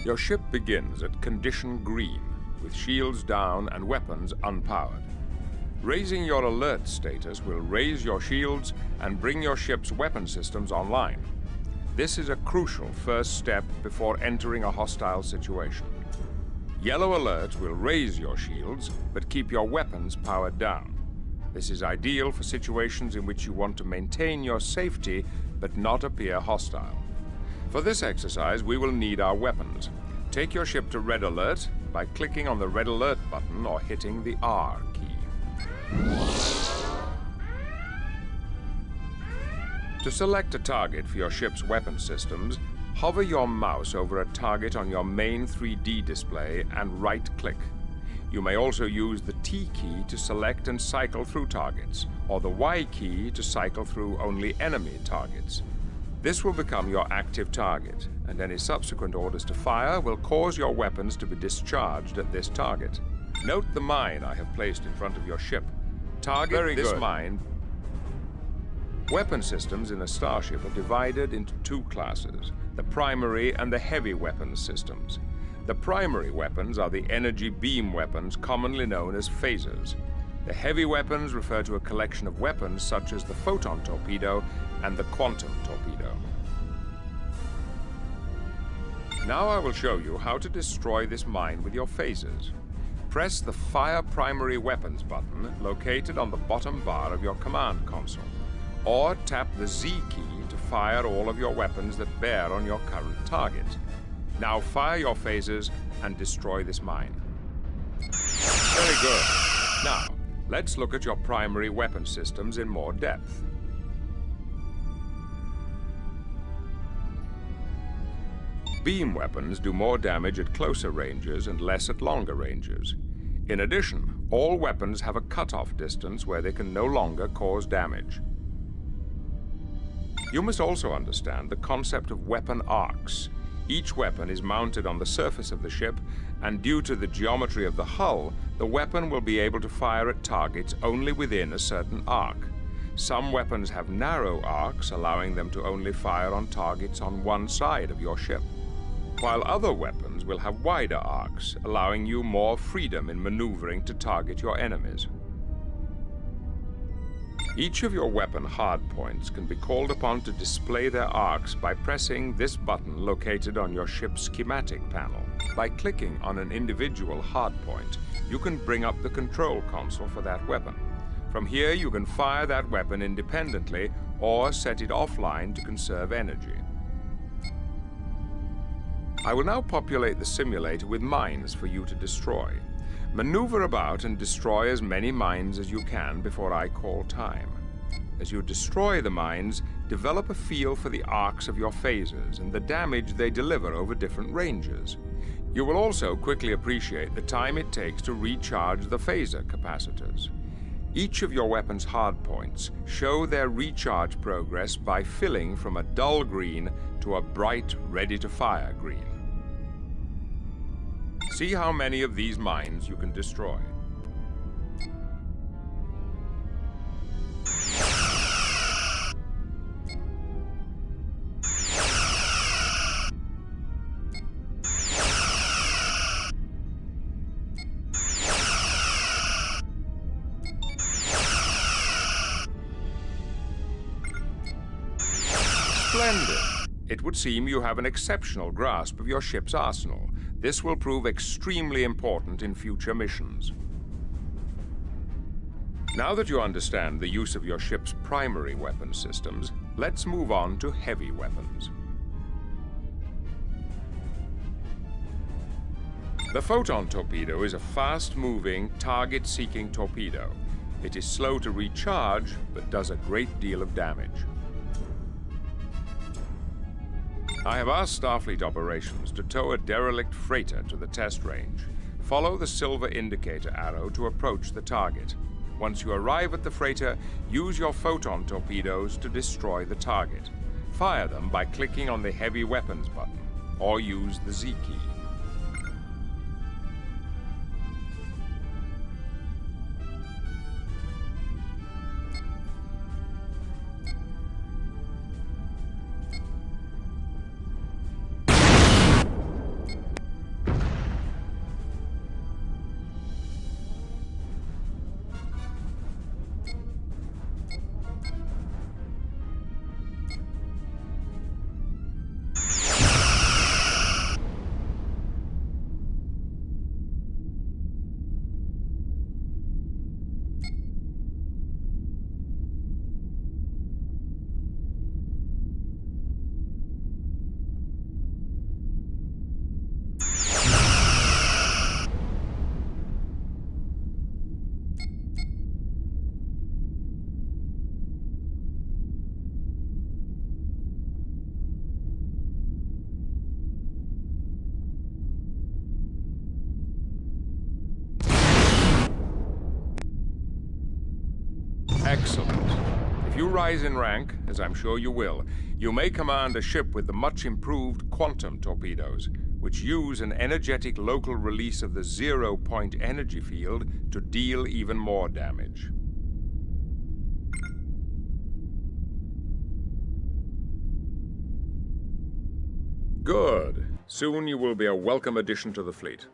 Your ship begins at condition green, with shields down and weapons unpowered. Raising your alert status will raise your shields and bring your ship's weapon systems online. This is a crucial first step before entering a hostile situation. Yellow alert will raise your shields, but keep your weapons powered down. This is ideal for situations in which you want to maintain your safety, but not appear hostile. For this exercise, we will need our weapons. Take your ship to red alert by clicking on the red alert button or hitting the R key. To select a target for your ship's weapon systems, hover your mouse over a target on your main 3D display and right-click. You may also use the T key to select and cycle through targets, or the Y key to cycle through only enemy targets. This will become your active target, and any subsequent orders to fire will cause your weapons to be discharged at this target. Note the mine I have placed in front of your ship. Target this mine. Weapon systems in a starship are divided into two classes, the primary and the heavy weapons systems. The primary weapons are the energy beam weapons commonly known as phasers. The heavy weapons refer to a collection of weapons such as the photon torpedo and the quantum torpedo. Now I will show you how to destroy this mine with your phasers. Press the Fire Primary Weapons button located on the bottom bar of your command console, or tap the Z key to fire all of your weapons that bear on your current target. Now fire your phasers and destroy this mine. Very good. Now, let's look at your primary weapon systems in more depth. Beam weapons do more damage at closer ranges and less at longer ranges. In addition, all weapons have a cutoff distance where they can no longer cause damage. You must also understand the concept of weapon arcs. Each weapon is mounted on the surface of the ship, and due to the geometry of the hull, the weapon will be able to fire at targets only within a certain arc. Some weapons have narrow arcs, allowing them to only fire on targets on one side of your ship, while other weapons will have wider arcs, allowing you more freedom in maneuvering to target your enemies. Each of your weapon hardpoints can be called upon to display their arcs by pressing this button located on your ship's schematic panel. By clicking on an individual hardpoint, you can bring up the control console for that weapon. From here, you can fire that weapon independently or set it offline to conserve energy. I will now populate the simulator with mines for you to destroy. Maneuver about and destroy as many mines as you can before I call time. As you destroy the mines, develop a feel for the arcs of your phasers and the damage they deliver over different ranges. You will also quickly appreciate the time it takes to recharge the phaser capacitors. Each of your weapon's hardpoints show their recharge progress by filling from a dull green to a bright, ready-to-fire green. See how many of these mines you can destroy. Splendid! It would seem you have an exceptional grasp of your ship's arsenal. This will prove extremely important in future missions. Now that you understand the use of your ship's primary weapon systems, let's move on to heavy weapons. The photon torpedo is a fast-moving, target-seeking torpedo. It is slow to recharge, but does a great deal of damage. I have asked Starfleet operations to tow a derelict freighter to the test range. Follow the silver indicator arrow to approach the target. Once you arrive at the freighter, use your photon torpedoes to destroy the target. Fire them by clicking on the heavy weapons button, or use the Z key. you rise in rank, as I'm sure you will, you may command a ship with the much improved quantum torpedoes, which use an energetic local release of the zero-point energy field to deal even more damage. Good. Soon you will be a welcome addition to the fleet.